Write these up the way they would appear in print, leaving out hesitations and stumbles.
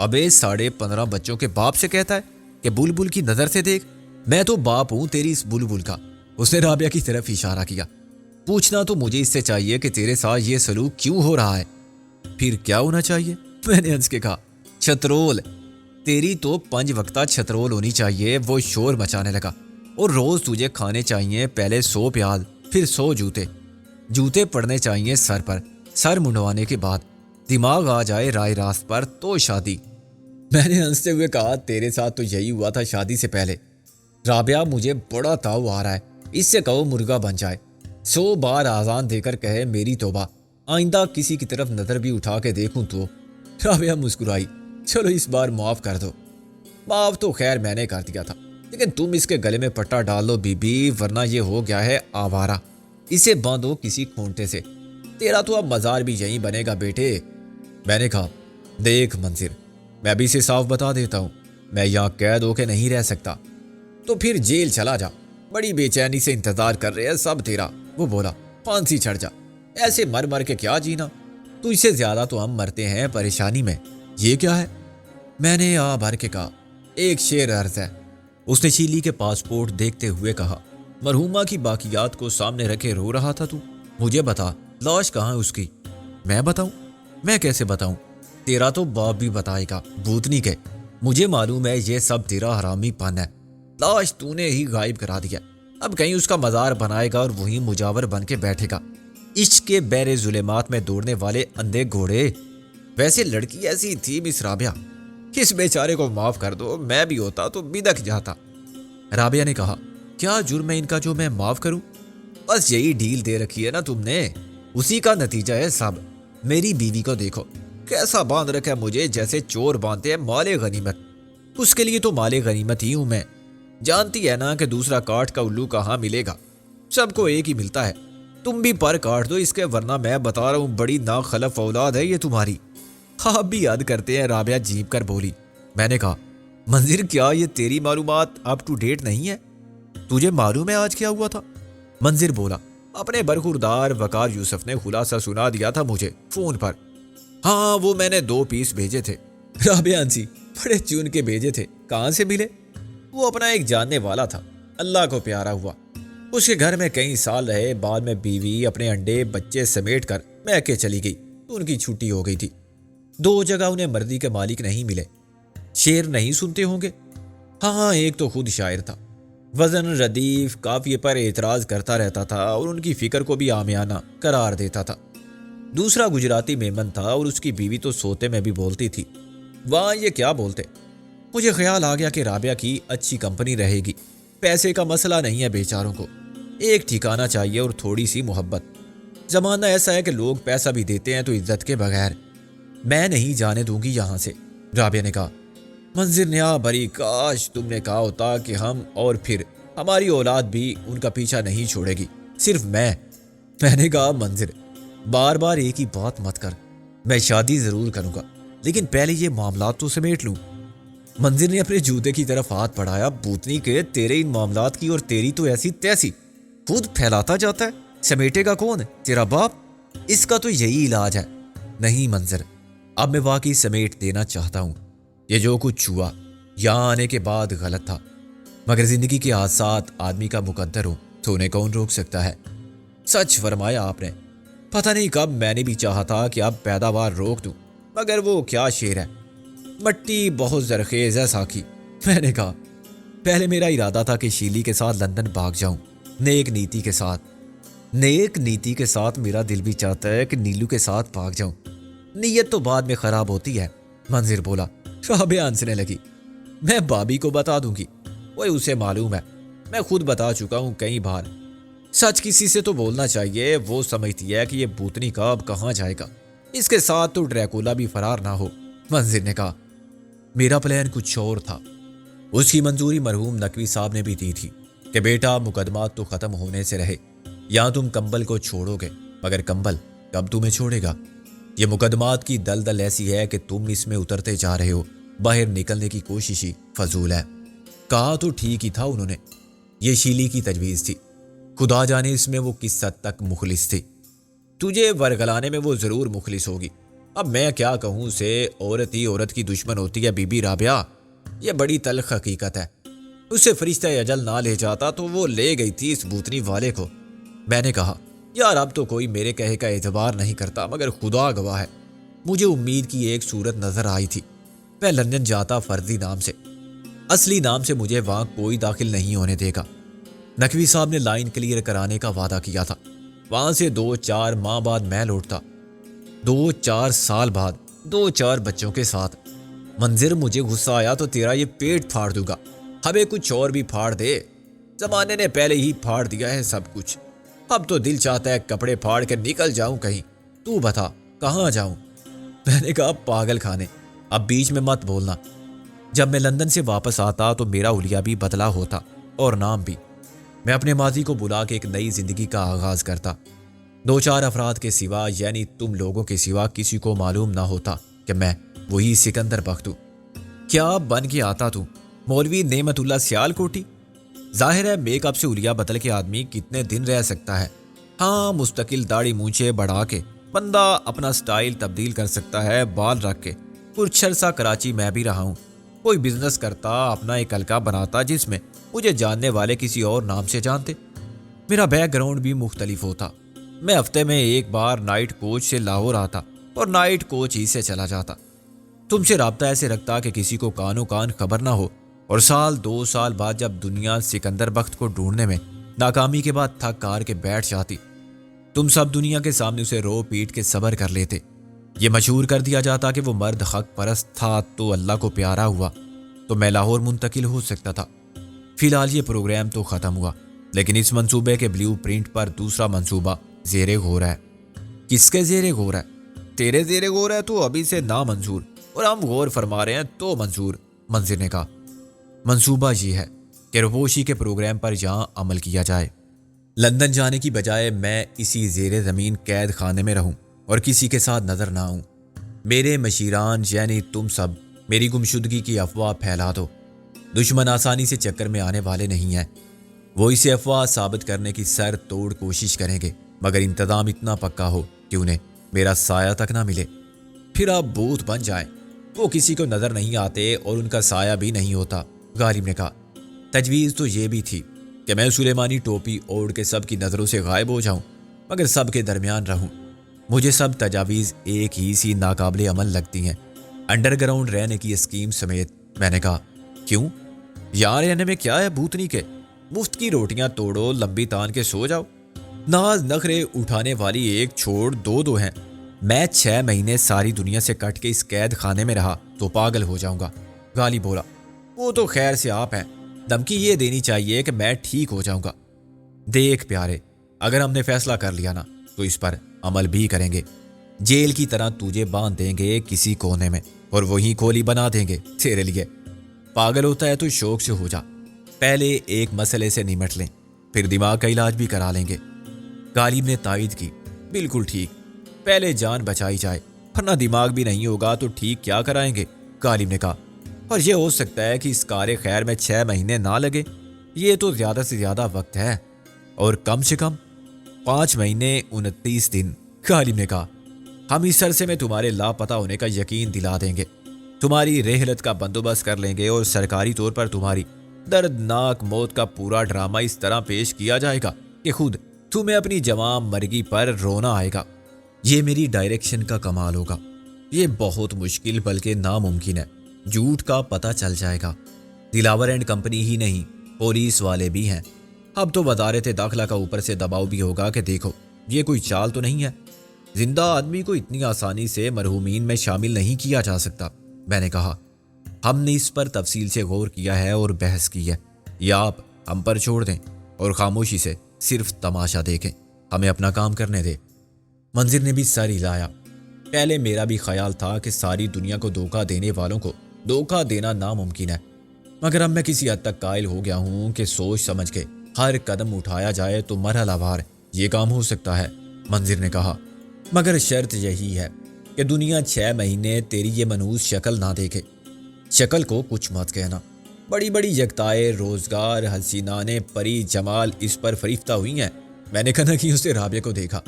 ابے 15.5 بچوں کے باپ سے کہتا ہے کہ بلبل کی نظر سے دیکھ، میں تو باپ ہوں تیری اس بلبل کا۔ اس نے رابعہ کی طرف اشارہ کیا۔ پوچھنا تو مجھے اس سے چاہیے کہ تیرے ساتھ یہ سلوک کیوں ہو رہا ہے؟ پھر کیا ہونا چاہیے؟ میں نے ہنس کے کہا، چھترول، تیری تو 5 وقتہ چھترول ہونی چاہیے۔ وہ شور مچانے لگا، اور روز تجھے کھانے چاہیے پہلے 100 پیاز، پھر 100 جوتے پڑنے چاہیے سر پر، سر منڈوانے کے بعد دماغ آ جائے رائے راست پر تو شادی۔ میں نے ہنستے ہوئے کہا، تیرے ساتھ تو یہی ہوا تھا شادی سے پہلے۔ رابعہ، مجھے بڑا تاؤ آ رہا ہے، اس سے کہو مرغا بن جائے، 100 بار آزان دے کر کہے میری توبہ، آئندہ کسی کی طرف نظر بھی اٹھا کے دیکھوں تو۔ رابعہ مسکرائی، چلو اس بار معاف کر دو۔ معاف تو خیر میں نے کر دیا تھا، لیکن تم اس کے گلے میں پٹا ڈال دو بی بی، ورنہ یہ ہو گیا ہے آوارہ۔ اسے باندھو کسی کھونٹے سے، تیرا تو اب مزار بھی یہیں بنے گا بیٹے۔ میں نے کہا، دیکھ منظر، میں ابھی سے صاف بتا دیتا ہوں، میں یہاں قید ہو کے نہیں رہ سکتا۔ تو پھر جیل چلا جا، بڑی بے چینی سے انتظار کر رہے ہیں سب تیرا۔ وہ بولا، پھانسی چڑھ جا، ایسے مر مر کے کیا جینا، تو اس سے زیادہ تو ہم مرتے ہیں پریشانی میں۔ یہ کیا ہے؟ میں نے آ بھر کے کہا، ایک شعر عرض ہے۔ اس نے شیلی کے پاسپورٹ دیکھتے ہوئے کہا، مرحومہ کی باقیات کو سامنے رکھے رو رہا تھا تو؟ مجھے بتا، لاش کہاں ہے اس کی؟ میں بتاؤں؟ میں کیسے بتاؤں؟ تیرا تو باپ بھی بتائے گا، بھوتنی کے۔ مجھے معلوم ہے یہ سب تیرا حرامی پن ہے، لاش تو نے ہی غائب کرا دیا، اب کہیں اس کا مزار بنائے گا اور وہیں مجاور بن کے بیٹھے گا۔ عشق کے بحر ظلمات میں دوڑنے والے اندھے گھوڑے۔ ویسے لڑکی ایسی تھی مس رابعہ، اس بیچارے کو معاف کر دو، میں بھی ہوتا تو بدک جاتا۔ رابعہ نے کہا، کیا جرم ہے ان کا جو میں معاف کروں؟ بس یہی ڈیل دے رکھی ہے نا تم نے، اسی کا نتیجہ ہے سب۔ میری بیوی کو دیکھو، کیسا باندھ رکھا ہے مجھے، جیسے چور باندھتے ہیں مال غنیمت۔ اس کے لیے تو مال غنیمت ہی ہوں میں۔ جانتی ہے نا کہ دوسرا کاٹ کا الو کہاں ملے گا، سب کو ایک ہی ملتا ہے۔ تم بھی پر کاٹ دو اس کے، ورنہ میں بتا رہا ہوں بڑی ناخلف اولاد ہے یہ تمہاری۔ آپ بھی یاد کرتے ہیں، رابعہ جھیپ کر بولی۔ میں نے کہا، منظر کیا یہ تیری معلومات اپ ٹو ڈیٹ نہیں ہے؟ تجھے معلوم ہے آج کیا ہوا تھا؟ منظر بولا، اپنے برخوردار وقار یوسف نے خلاصہ سنا دیا تھا مجھے فون پر۔ ہاں، وہ میں نے 2 پیس بھیجے تھے۔ رابعہ ہنسی، بڑے چون کے بھیجے تھے، کہاں سے ملے؟ وہ اپنا ایک جاننے والا تھا، اللہ کو پیارا ہوا، اس کے گھر میں کئی سال رہے، بعد میں بیوی اپنے انڈے بچے سمیٹ کر میکے چلی گئی تو ان کی چھٹی ہو گئی تھی۔ 2 جگہ انہیں مرضی کے مالک نہیں ملے۔ شعر نہیں سنتے ہوں گے؟ ہاں، ایک تو خود شاعر تھا، وزن ردیف قافیے پر اعتراض کرتا رہتا تھا اور ان کی فکر کو بھی عامیانہ قرار دیتا تھا۔ دوسرا گجراتی میمن تھا اور اس کی بیوی تو سوتے میں بھی بولتی تھی۔ وہاں یہ کیا بولتے؟ مجھے خیال آ گیا کہ رابعہ کی اچھی کمپنی رہے گی، پیسے کا مسئلہ نہیں ہے بیچاروں کو، ایک ٹھکانہ چاہیے اور تھوڑی سی محبت۔ زمانہ ایسا ہے کہ لوگ پیسہ بھی دیتے ہیں تو عزت کے بغیر۔ میں نہیں جانے دوں گی یہاں سے، رابعہ نے کہا۔ منظر نے بری، کاش تم نے کہا ہوتا کہ ہم اور پھر ہماری اولاد بھی ان کا پیچھا نہیں چھوڑے گی، صرف میں نے کہا، منظر بار بار ایک ہی بات مت کر، میں شادی ضرور کروں گا، لیکن پہلے یہ معاملات تو سمیٹ لوں۔ منظر نے اپنے جوتے کی طرف ہاتھ بڑھایا، بوتنی کے تیرے ان معاملات کی اور تیری تو ایسی تیسی، خود پھیلاتا جاتا ہے، سمیٹے گا کون؟ تیرا باپ؟ اس کا تو یہی علاج ہے۔ نہیں منظر، اب میں واقعی سمیٹ دینا چاہتا ہوں۔ یہ جو کچھ ہوا یہاں آنے کے بعد غلط تھا، مگر زندگی کے حادثات آدمی کا مقدر ہو تو انہیں کون روک سکتا ہے؟ سچ فرمایا آپ نے، پتہ نہیں کب میں نے بھی چاہا تھا کہ اب پیداوار روک دوں، مگر وہ کیا شعر ہے، مٹی بہت زرخیز ہے ساکھی۔ میں نے کہا، پہلے میرا ارادہ تھا کہ شیلی کے ساتھ لندن بھاگ جاؤں، نیک نیتی کے ساتھ میرا دل بھی چاہتا ہے کہ نیلو کے ساتھ بھاگ جاؤں، نیت تو بعد میں خراب ہوتی ہے۔ منظر بولا۔ رابعہ ہنسنے لگی، میں بابی کو بتا دوں گی، وہ اسے معلوم ہے، میں خود بتا چکا ہوں کئی بار۔ سچ کسی سے تو بولنا چاہیے، وہ سمجھتی ہے کہ یہ بوتنی کا اب کہاں جائے گا، اس کے ساتھ تو ڈریکولا بھی فرار نہ ہو۔ منظر نے کہا، میرا پلان کچھ اور تھا۔ اس کی منظوری مرحوم نقوی صاحب نے بھی دی تھی کہ بیٹا مقدمات تو ختم ہونے سے رہے، یہاں تم کمبل کو چھوڑو گے، مگر کمبل کب تمہیں چھوڑے گا؟ یہ مقدمات کی دلدل ایسی ہے کہ تم اس میں اترتے جا رہے ہو، باہر نکلنے کی کوشش ہی فضول ہے۔ کہا تو ٹھیک ہی تھا انہوں نے، یہ شیلی کی تجویز تھی، خدا جانے اس میں وہ کس حد تک مخلص تھی۔ تجھے ورگلانے میں وہ ضرور مخلص ہوگی، اب میں کیا کہوں اسے، عورت ہی عورت کی دشمن ہوتی ہے بی بی رابعہ، یہ بڑی تلخ حقیقت ہے۔ اسے فرشتہ اجل نہ لے جاتا تو وہ لے گئی تھی اس بوتنی والے کو۔ میں نے کہا یار اب تو کوئی میرے کہے کا اعتبار نہیں کرتا، مگر خدا گواہ ہے مجھے امید کی ایک صورت نظر آئی تھی۔ میں لندن جاتا فرضی نام سے، اصلی نام سے مجھے وہاں کوئی داخل نہیں ہونے دے گا۔ نقوی صاحب نے لائن کلیئر کرانے کا وعدہ کیا تھا۔ وہاں سے 2-4 ماہ بعد میں لوٹتا، 2-4 سال بعد 2-4 بچوں کے ساتھ۔ منظر مجھے غصہ آیا تو تیرا یہ پیٹ پھاڑ دوں گا، ہمیں کچھ اور بھی پھاڑ دے، زمانے نے پہلے ہی پھاڑ دیا ہے سب کچھ، اب تو دل چاہتا ہے کپڑے پھاڑ کے نکل جاؤں کہیں، تو بتا کہاں جاؤں؟ میں نے کہا پاگل کھانے، اب بیچ میں مت بولنا۔ جب میں لندن سے واپس آتا تو میرا حلیہ بھی بدلا ہوتا اور نام بھی۔ میں اپنے ماضی کو بلا کے ایک نئی زندگی کا آغاز کرتا۔ 2-4 افراد کے سوا، یعنی تم لوگوں کے سوا، کسی کو معلوم نہ ہوتا کہ میں وہی سکندر بخت ہوں۔ کیا بن کے آتا تو مولوی نعمت اللہ سیال کوٹی؟ ظاہر ہے میک اپ سے حلیہ بدل کے آدمی کتنے دن رہ سکتا ہے۔ ہاں مستقل داڑھی مونچھے بڑھا کے بندہ اپنا سٹائل تبدیل کر سکتا ہے، بال رکھ کے۔ کچھ عرصہ کراچی میں بھی رہا ہوں، کوئی بزنس کرتا، اپنا ایک حلقہ بناتا جس میں مجھے جاننے والے کسی اور نام سے جانتے۔ میرا بیک گراؤنڈ بھی مختلف ہوتا۔ میں ہفتے میں ایک بار نائٹ کوچ سے لاہور آتا اور نائٹ کوچ ہی سے چلا جاتا۔ تم سے رابطہ ایسے رکھتا کہ کسی کو کانوں کان خبر نہ ہو، اور 1-2 سال بعد جب دنیا سکندر بخت کو ڈھونڈنے میں ناکامی کے بعد تھک ہار کے بیٹھ جاتی، تم سب دنیا کے سامنے اسے رو پیٹ کے صبر کر لیتے۔ یہ مشہور کر دیا جاتا کہ وہ مرد حق پرست تھا تو اللہ کو پیارا ہوا، تو میں لاہور منتقل ہو سکتا تھا۔ فی الحال یہ پروگرام تو ختم ہوا، لیکن اس منصوبے کے بلیو پرنٹ پر دوسرا منصوبہ زیر غور ہے۔ کس کے زیر غور ہے؟ تیرے زیر غور ہے تو ابھی سے نامنظور، اور ہم غور فرما رہے ہیں تو منظور۔ منظر نے کہا منصوبہ یہ ہے کہ روپوشی کے پروگرام پر یہاں عمل کیا جائے۔ لندن جانے کی بجائے میں اسی زیر زمین قید خانے میں رہوں اور کسی کے ساتھ نظر نہ آؤں۔ میرے مشیران یعنی تم سب میری گمشدگی کی افواہ پھیلا دو۔ دشمن آسانی سے چکر میں آنے والے نہیں ہیں، وہ اسے افواہ ثابت کرنے کی سر توڑ کوشش کریں گے، مگر انتظام اتنا پکا ہو کہ انہیں میرا سایہ تک نہ ملے۔ پھر آپ بھوت بن جائیں، وہ کسی کو نظر نہیں آتے اور ان کا سایہ بھی نہیں ہوتا۔ غالب نے کہا تجویز تو یہ بھی تھی کہ میں سلیمانی ٹوپی اوڑھ کے سب کی نظروں سے غائب ہو جاؤں، مگر سب کے درمیان رہوں۔ مجھے سب تجاویز ایک ہی سی ناقابل عمل لگتی ہیں، انڈر گراؤنڈ رہنے کی اسکیم سمیت۔ میں نے کہا کیوں؟ یہاں رہنے میں کیا ہے بھوتنی کے؟ مفت کی روٹیاں توڑو، لمبی تان کے سو جاؤ۔ ناز نخرے اٹھانے والی ایک چھوڑ دو ہیں۔ میں 6 مہینے ساری دنیا سے کٹ کے اس قید خانے میں رہا تو پاگل ہو جاؤں گا۔ غالب بولا وہ تو خیر سے آپ ہیں، دھمکی یہ دینی چاہیے کہ میں ٹھیک ہو جاؤں گا۔ دیکھ پیارے، اگر ہم نے فیصلہ کر لیا نا تو اس پر عمل بھی کریں گے۔ جیل کی طرح تجھے باندھ دیں گے کسی کونے میں اور وہیں کھولی بنا دیں گے تیرے لیے۔ پاگل ہوتا ہے تو شوق سے ہو جا، پہلے ایک مسئلے سے نمٹ لیں، پھر دماغ کا علاج بھی کرا لیں گے۔ غالب نے تائید کی بالکل ٹھیک، پہلے جان بچائی جائے، ورنہ دماغ بھی نہیں ہوگا تو ٹھیک کیا کرائیں گے؟ غالب نے کہا اور یہ ہو سکتا ہے کہ اس کار خیر میں 6 مہینے نہ لگے، یہ تو زیادہ سے زیادہ وقت ہے، اور کم سے کم 5 مہینے 29 دن۔ غالب نے کہا ہم اس عرصے میں تمہارے لاپتہ ہونے کا یقین دلا دیں گے، تمہاری رحلت کا بندوبست کر لیں گے، اور سرکاری طور پر تمہاری دردناک موت کا پورا ڈرامہ اس طرح پیش کیا جائے گا کہ خود تمہیں اپنی جوان مرگی پر رونا آئے گا۔ یہ میری ڈائریکشن کا کمال ہوگا۔ یہ بہت مشکل بلکہ ناممکن ہے۔ جھوٹ کا پتہ چل جائے گا۔ دلاور اینڈ کمپنی ہی نہیں، پولیس والے بھی ہیں۔ اب تو وزارت داخلہ کا اوپر سے دباؤ بھی ہوگا کہ دیکھو یہ کوئی چال تو نہیں ہے، زندہ آدمی کو اتنی آسانی سے مرحومین میں شامل نہیں کیا جا سکتا۔ میں نے کہا ہم نے اس پر تفصیل سے غور کیا ہے اور بحث کی ہے، یا آپ ہم پر چھوڑ دیں اور خاموشی سے صرف تماشا دیکھیں، ہمیں اپنا کام کرنے دے۔ منظر نے بھی سر ہلایا۔ پہلے میرا بھی خیال تھا کہ ساری دنیا کو دھوکہ دینے والوں کو دھوکہ دینا ناممکن ہے، مگر اب میں کسی حد تک قائل ہو گیا ہوں کہ سوچ سمجھ کے ہر قدم اٹھایا جائے تو مرحلہ وار یہ کام ہو سکتا ہے۔ منظر نے کہا مگر شرط یہی ہے کہ دنیا 6 مہینے تیری یہ منحوس شکل نہ دیکھے۔ شکل کو کچھ مت کہنا، بڑی بڑی یکتائے روزگار حسینانے پری جمال اس پر فریفتہ ہوئی ہیں۔ میں نے کہا کہ اسے رابعہ کو دیکھا۔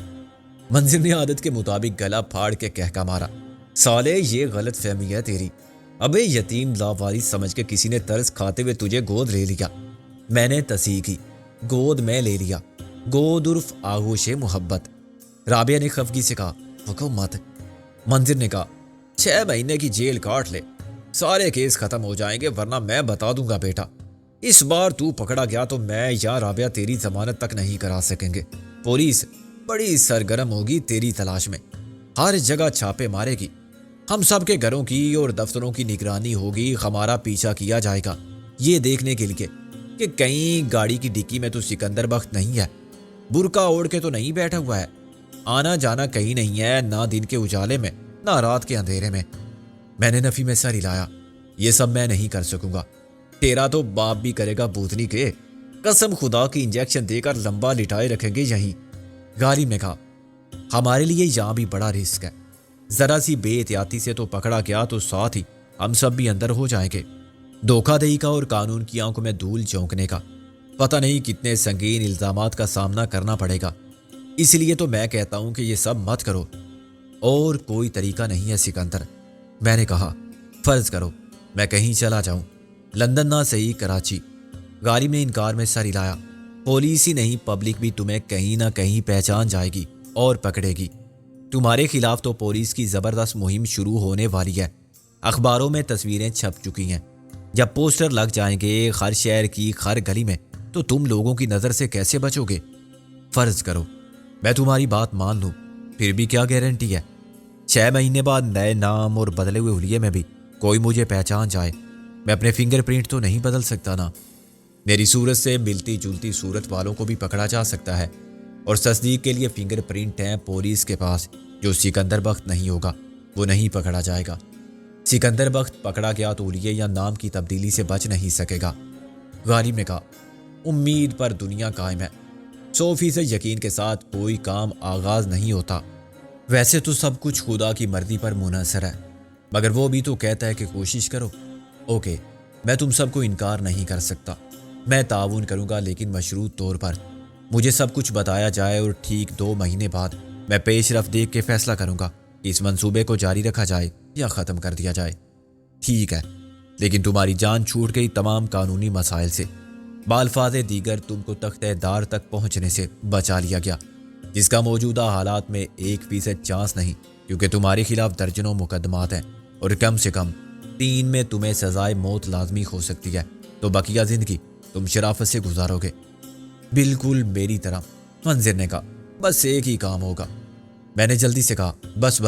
منظر نے عادت کے مطابق گلا پھاڑ کے کہکا مارا سالے یہ غلط فہمی ہے تیری. ابے یتیم لاوارث سمجھ کے کسی نے ترس کھاتے ہوئے تجھے گود لے لیا. میں نے تصحیح کی. گود میں لے لیا. گود عرف آغوش محبت. رابعہ نے خفگی سے کہا وقو مت. منظر نے کہا 6 مہینے کی جیل کاٹ لے, سارے کیس ختم ہو جائیں گے, ورنہ میں بتا دوں گا بیٹا, اس بار تو پکڑا گیا تو میں یا رابعہ تیری ضمانت تک نہیں کرا سکیں گے. پولیس بڑی سرگرم ہوگی تیری تلاش میں, ہر جگہ چھاپے مارے گی. ہم سب کے گھروں کی اور دفتروں کی نگرانی ہوگی, ہمارا پیچھا کیا جائے گا یہ دیکھنے کے لیے کہ کہیں گاڑی کی ڈکی میں تو سکندر بخت نہیں ہے, برقع اوڑھ کے تو نہیں بیٹھا ہوا ہے, آنا جانا کہیں نہیں ہے, نہ دن کے اجالے میں نہ رات کے اندھیرے میں. میں نے نفی میں سر ہلایا. یہ سب میں نہیں کر سکوں گا, تیرا تو باپ بھی کرے گا بوتنی کے, قسم خدا کی انجیکشن دے کر لمبا لٹائے رکھیں گے یہیں. غالب نے کہا ہمارے لیے یہاں بھی بڑا رسک ہے, ذرا سی بے احتیاطی سے تو پکڑا گیا تو ساتھ ہی ہم سب بھی اندر ہو جائیں گے. دھوکہ دہی کا اور قانون کی آنکھوں میں دھول جھونکنے کا پتہ نہیں کتنے سنگین الزامات کا سامنا کرنا پڑے گا. اس لیے تو میں کہتا ہوں کہ یہ سب مت کرو, اور کوئی طریقہ نہیں ہے سکندر. میں نے کہا فرض کرو میں کہیں چلا جاؤں, لندن نہ صحیح کراچی. غالب نے انکار میں سر ہلایا. پولیس ہی نہیں پبلک بھی تمہیں کہیں نہ کہیں پہچان جائے گی اور پکڑے گی. تمہارے خلاف تو پولیس کی زبردست مہم شروع ہونے والی ہے. اخباروں میں تصویریں چھپ چکی ہیں, جب پوسٹر لگ جائیں گے ہر شہر کی ہر گلی میں تو تم لوگوں کی نظر سے کیسے بچو گے؟ فرض کرو میں تمہاری بات مان لوں, پھر بھی کیا گارنٹی ہے 6 مہینے بعد نئے نام اور بدلے ہوئے حلیے میں بھی کوئی مجھے پہچان جائے؟ میں اپنے فنگر پرنٹ تو نہیں بدل سکتا نا. میری صورت سے ملتی جلتی صورت والوں کو بھی پکڑا جا سکتا ہے, اور تصدیق کے لیے فنگر پرنٹ ہیں پولیس کے پاس. جو سکندر بخت نہیں ہوگا وہ نہیں پکڑا جائے گا. سکندر بخت پکڑا گیا تو حلیے یا نام کی تبدیلی سے بچ نہیں سکے گا. غالب نے کہا امید پر دنیا قائم ہے, 100% یقین کے ساتھ کوئی کام آغاز نہیں ہوتا. ویسے تو سب کچھ خدا کی مرضی پر منحصر ہے, مگر وہ بھی تو کہتا ہے کہ کوشش کرو. اوکے میں تم سب کو انکار نہیں کر سکتا, میں تعاون کروں گا لیکن مشروط طور پر. مجھے سب کچھ بتایا جائے اور ٹھیک 2 مہینے بعد میں پیش رفت دیکھ کے فیصلہ کروں گا کہ اس منصوبے کو جاری رکھا جائے یا ختم کر دیا جائے. ٹھیک ہے, لیکن تمہاری جان چھوٹ گئی تمام قانونی مسائل سے. بالفاظ دیگر تم کو تختہ دار تک پہنچنے سے بچا لیا گیا, جس کا موجودہ حالات میں 1% چانس نہیں, کیونکہ تمہارے خلاف درجنوں مقدمات ہیں اور کم سے کم 3 میں تمہیں سزائے موت لازمی ہو سکتی ہے. تو بقیہ زندگی تم شرافت سے گزارو گے, بالکل میری طرح. منظر نے کہا بس ایک ہی کام ہوگا. میں نے جلدی سے کہا بس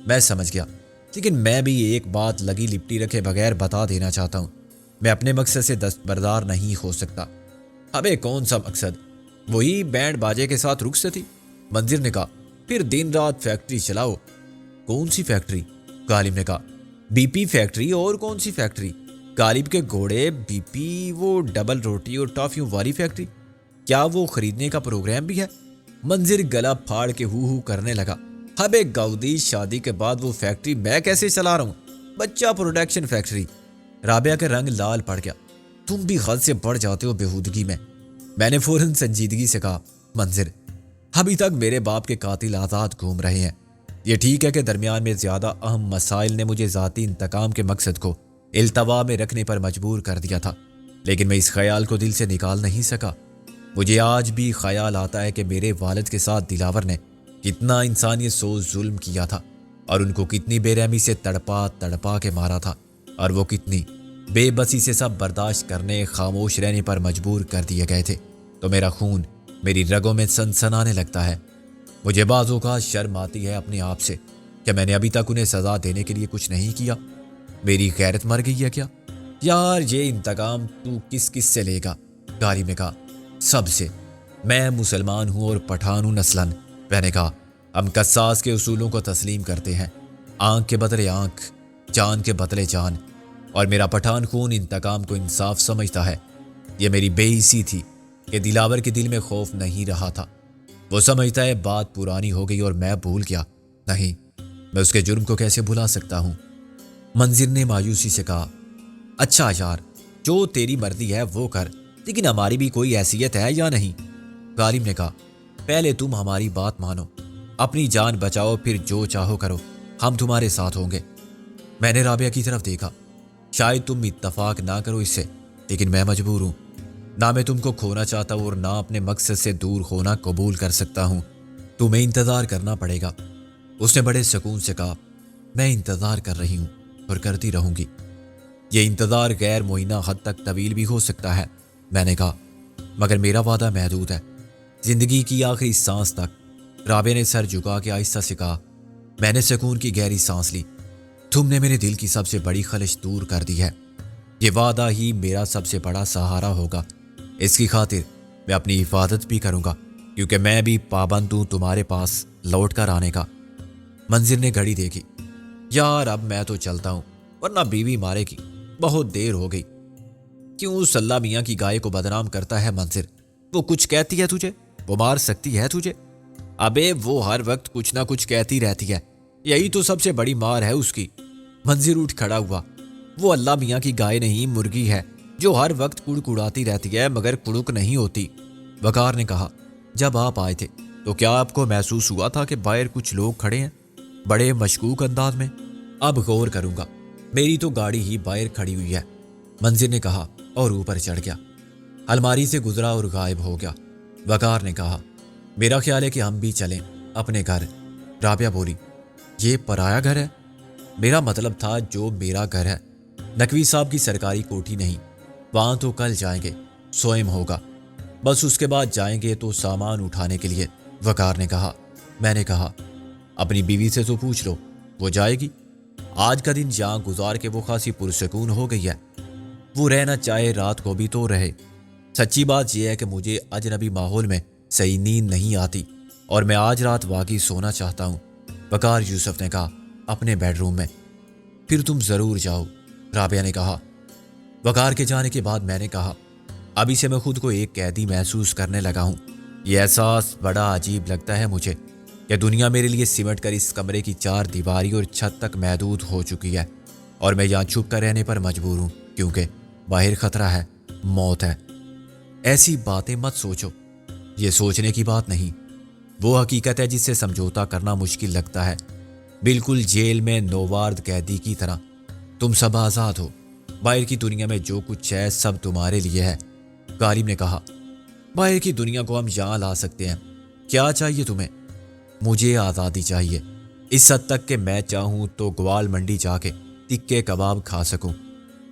میں سمجھ گیا, لیکن میں بھی ایک بات لگی لپٹی رکھے بغیر بتا دینا چاہتا ہوں. میں اپنے مقصد سے دستبردار نہیں ہو سکتا. ابے کون سا مقصد؟ وہی بینڈ باجے کے ساتھ رخصتی. منظر نے کہا پھر دن رات فیکٹری چلاؤ. کون سی فیکٹری؟ غالب نے کہا بی پی فیکٹری. اور کون سی فیکٹری؟ غالب کے گھوڑے بی پی, وہ ڈبل روٹی اور ٹافیوں والی فیکٹری, کیا وہ خریدنے کا پروگرام بھی ہے؟ منظر گلا پھاڑ کے ہو کرنے لگا. ابے گاؤدی شادی کے بعد وہ فیکٹری میں کیسے چلا رہا ہوں؟ بچہ پروڈکشن فیکٹری. رابعہ کا رنگ لال پڑ گیا. تم بھی حد سے بڑھ جاتے ہو بےہودگی میں. میں نے فوراً سنجیدگی سے کہا منظر ابھی تک میرے باپ کے قاتل آزاد گھوم رہے ہیں. یہ ٹھیک ہے کہ درمیان میں زیادہ اہم مسائل نے مجھے ذاتی انتقام کے مقصد کو التوا میں رکھنے پر مجبور کر دیا تھا, لیکن میں اس خیال کو دل سے نکال نہیں سکا. مجھے آج بھی خیال آتا ہے کہ میرے والد کے ساتھ دلاور نے کتنا انسانیت سوز ظلم کیا تھا, اور ان کو کتنی بے رحمی سے تڑپا کے مارا تھا, اور وہ کتنی بے بسی سے سب برداشت کرنے, خاموش رہنے پر مجبور کر دیے گئے تھے. تو میرا خون میری رگوں میں سنسنانے لگتا ہے. مجھے بعض اوقات شرم آتی ہے اپنے آپ سے کہ میں نے ابھی تک انہیں سزا دینے کے لیے کچھ نہیں کیا. میری غیرت مر گئی ہے کیا؟ یار یہ انتقام تو کس سے لے گا؟ غالب نے کہا سب سے. میں مسلمان ہوں اور پٹھان ہوں نسلاً. میں نے کہا ہم قصاص کے اصولوں کو تسلیم کرتے ہیں, آنکھ کے بدلے آنکھ, جان کے بدلے جان, اور میرا پٹھان خون انتقام کو انصاف سمجھتا ہے. یہ میری بے حسی تھی کہ دلاور کے دل میں خوف نہیں رہا تھا. وہ سمجھتا ہے بات پرانی ہو گئی اور میں بھول گیا. نہیں, میں اس کے جرم کو کیسے بھلا سکتا ہوں؟ منظر نے مایوسی سے کہا اچھا یار, جو تیری مرضی ہے وہ کر, لیکن ہماری بھی کوئی حیثیت ہے یا نہیں؟ غالب نے کہا پہلے تم ہماری بات مانو, اپنی جان بچاؤ, پھر جو چاہو کرو. ہم تمہارے ساتھ ہوں گے۔ میں نے رابعہ کی طرف دیکھا۔ شاید تم اتفاق نہ کرو اس سے، لیکن میں مجبور ہوں۔ نہ میں تم کو کھونا چاہتا ہوں اور نہ اپنے مقصد سے دور ہونا قبول کر سکتا ہوں۔ تمہیں انتظار کرنا پڑے گا۔ اس نے بڑے سکون سے کہا۔ میں انتظار کر رہی ہوں اور کرتی رہوں گی۔ یہ انتظار غیر معینہ حد تک طویل بھی ہو سکتا ہے، میں نے کہا، مگر میرا وعدہ محدود ہے، زندگی کی آخری سانس تک۔ رابعہ نے سر جھکا کے آہستہ سے کہا۔ میں نے سکون کی گہری سانس لی۔ تم نے میرے دل کی سب سے بڑی خلش دور کر دی ہے۔ یہ وعدہ ہی میرا سب سے بڑا سہارا ہوگا۔ اس کی خاطر میں اپنی حفاظت بھی کروں گا، کیونکہ میں بھی پابند ہوں تمہارے پاس لوٹ کر آنے کا۔ منظر نے گھڑی دیکھی۔ یار اب میں تو چلتا ہوں، ورنہ بیوی مارے گی، بہت دیر ہو گئی۔ کیوں سلہ میاں کی گائے کو بدنام کرتا ہے منظر؟ وہ کچھ کہتی ہے تجھے؟ وہ مار سکتی ہے تجھے؟ ابے وہ ہر وقت کچھ نہ کچھ کہتی رہتی ہے، یہی تو سب سے بڑی مار ہے اس کی۔ منظر اٹھ کھڑا ہوا۔ وہ اللہ میاں کی گائے نہیں، مرغی ہے جو ہر وقت کڑکڑاتی رہتی ہے مگر کڑک نہیں ہوتی۔ وقار نے کہا۔ جب آپ آئے تھے تو کیا آپ کو محسوس ہوا تھا کہ باہر کچھ لوگ کھڑے ہیں؟ بڑے مشکوک انداز میں۔ اب غور کروں گا، میری تو گاڑی ہی باہر کھڑی ہوئی ہے، منظر نے کہا اور اوپر چڑھ گیا۔ الماری سے گزرا اور غائب ہو گیا۔ وقار نے کہا۔ میرا خیال ہے کہ ہم بھی چلیں اپنے گھر۔ رابعہ بولی۔ یہ پرایا گھر ہے؟ میرا مطلب تھا جو میرا گھر ہے، نقوی صاحب کی سرکاری کوٹھی نہیں۔ وہاں تو کل جائیں گے، سوئم ہوگا، بس اس کے بعد جائیں گے تو سامان اٹھانے کے لیے، وقار نے کہا۔ میں نے کہا اپنی بیوی سے تو پوچھ لو، وہ جائے گی؟ آج کا دن جہاں گزار کے وہ خاصی پرسکون ہو گئی ہے۔ وہ رہنا چاہے رات کو بھی تو رہے۔ سچی بات یہ ہے کہ مجھے اجنبی ماحول میں صحیح نیند نہیں آتی اور میں آج رات واقعی سونا چاہتا ہوں، وقار یوسف نے کہا، اپنے بیڈ روم میں۔ پھر تم ضرور جاؤ، رابعہ نے کہا۔ وقار کے جانے کے بعد میں نے کہا، ابھی سے میں خود کو ایک قیدی محسوس کرنے لگا ہوں۔ یہ احساس بڑا عجیب لگتا ہے مجھے کہ دنیا میرے لیے سمٹ کر اس کمرے کی چار دیواری اور چھت تک محدود ہو چکی ہے، اور میں یہاں چھپ کر رہنے پر مجبور ہوں کیونکہ باہر خطرہ ہے، موت ہے۔ ایسی باتیں مت سوچو، یہ سوچنے کی بات نہیں، وہ حقیقت ہے جس سے سمجھوتا کرنا مشکل لگتا ہے۔ بالکل جیل میں نووارد قیدی کی طرح تم سب آزاد ہو، باہر کی دنیا میں جو کچھ ہے سب تمہارے لیے ہے، غالب نے کہا۔ باہر کی دنیا کو ہم یہاں لا سکتے ہیں، کیا چاہیے تمہیں؟ مجھے آزادی چاہیے، اس حد تک کہ میں چاہوں تو گوال منڈی جا کے تکے کباب کھا سکوں،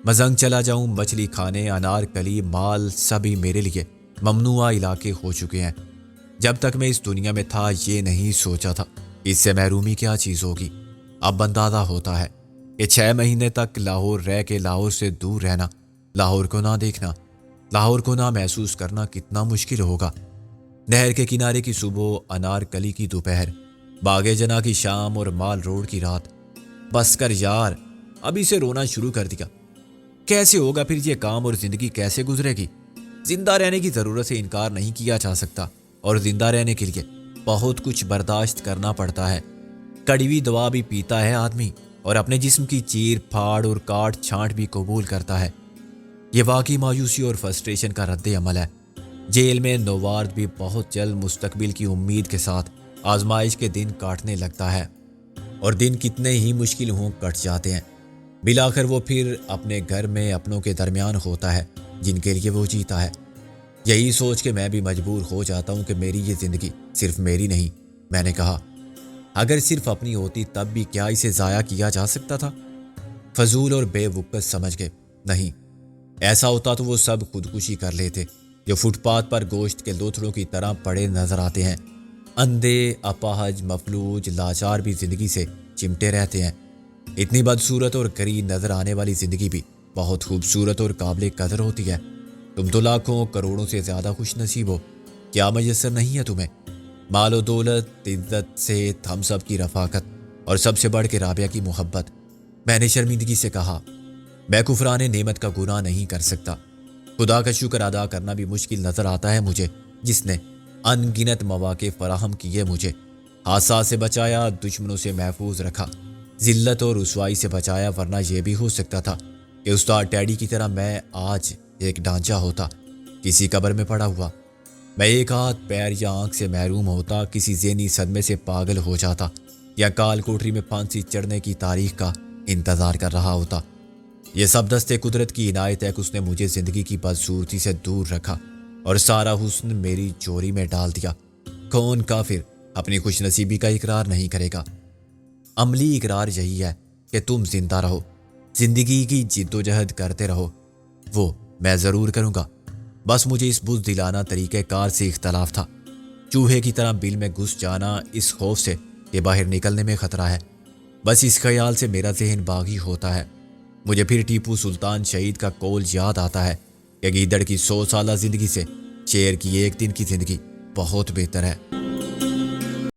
مزنگ چلا جاؤں، مچھلی کھانے، انار کلی، مال سبھی میرے لیے ممنوعہ علاقے ہو چکے ہیں۔ جب تک میں اس دنیا میں تھا یہ نہیں سوچا تھا اس سے محرومی کیا چیز ہوگی۔ اب اندازہ ہوتا ہے کہ 6 مہینے تک لاہور رہ کے لاہور سے دور رہنا، لاہور کو نہ دیکھنا، لاہور کو نہ محسوس کرنا کتنا مشکل ہوگا۔ نہر کے کنارے کی صبح، انار کلی کی دوپہر، باغ جنا کی شام اور مال روڈ کی رات۔ بس کر یار، ابھی سے رونا شروع کر دیا۔ کیسے ہوگا پھر یہ کام اور زندگی کیسے گزرے گی؟ زندہ رہنے کی ضرورت سے انکار نہیں کیا جا سکتا، اور زندہ رہنے کے لیے بہت کچھ برداشت کرنا پڑتا ہے۔ کڑوی دوا بھی پیتا ہے آدمی، اور اپنے جسم کی چیر پھاڑ اور کاٹ چھانٹ بھی قبول کرتا ہے۔ یہ واقعی مایوسی اور فرسٹریشن کا رد عمل ہے۔ جیل میں نووارد بھی بہت جلد مستقبل کی امید کے ساتھ آزمائش کے دن کاٹنے لگتا ہے، اور دن کتنے ہی مشکل ہوں کٹ جاتے ہیں۔ بالآخر وہ پھر اپنے گھر میں اپنوں کے درمیان ہوتا ہے جن کے لیے وہ جیتا ہے۔ یہی سوچ کے میں بھی مجبور ہو جاتا ہوں کہ میری یہ زندگی صرف میری نہیں، میں نے کہا۔ اگر صرف اپنی ہوتی تب بھی کیا اسے ضائع کیا جا سکتا تھا؟ فضول اور بے وقت سمجھ گئے، نہیں، ایسا ہوتا تو وہ سب خودکشی کر لیتے جو فٹ پاتھ پر گوشت کے لوتھڑوں کی طرح پڑے نظر آتے ہیں۔ اندھے، اپاہج، مفلوج، لاچار بھی زندگی سے چمٹے رہتے ہیں۔ اتنی بدصورت اور گری نظر آنے والی زندگی بھی بہت خوبصورت اور قابل قدر ہوتی ہے۔ تم تو لاکھوں کروڑوں سے زیادہ خوش نصیب ہو، کیا میسر نہیں ہے تمہیں؟ مال و دولت، عزت، صحت، ہم سب کی رفاقت، اور سب سے بڑھ کے رابعہ کی محبت۔ میں نے شرمندگی سے کہا، میں کفران نعمت کا گناہ نہیں کر سکتا۔ خدا کا شکر ادا کرنا بھی مشکل نظر آتا ہے مجھے، جس نے ان گنت مواقع فراہم کیے، مجھے حادثات سے بچایا، دشمنوں سے محفوظ رکھا، ذلت اور رسوائی سے بچایا، ورنہ یہ بھی ہو سکتا تھا کہ استاد ٹیڈی کی طرح میں آج ایک ڈھانچہ ہوتا، کسی قبر میں پڑا ہوا۔ میں ایک ہاتھ، پیر یا آنکھ سے محروم ہوتا، کسی ذہنی صدمے سے پاگل ہو جاتا، یا کال کوٹری میں پھانسی چڑھنے کی تاریخ کا انتظار کر رہا ہوتا۔ یہ سب دستے قدرت کی عنایت ہے کہ اس نے مجھے زندگی کی بدصورتی سے دور رکھا اور سارا حسن میری چوری میں ڈال دیا۔ کون کافر اپنی خوش نصیبی کا اقرار نہیں کرے گا؟ عملی اقرار یہی ہے کہ تم زندہ رہو، زندگی کی جد و جہد کرتے رہو۔ وہ میں ضرور کروں گا، بس مجھے اس بزدلانہ طریقہ کار سے اختلاف تھا۔ چوہے کی طرح بل میں گھس جانا اس خوف سے کہ باہر نکلنے میں خطرہ ہے، بس اس خیال سے میرا ذہن باغی ہوتا ہے۔ مجھے پھر ٹیپو سلطان شہید کا قول یاد آتا ہے کہ گیدڑ کی 100 سالہ زندگی سے شیر کی ایک دن کی زندگی بہت بہتر ہے۔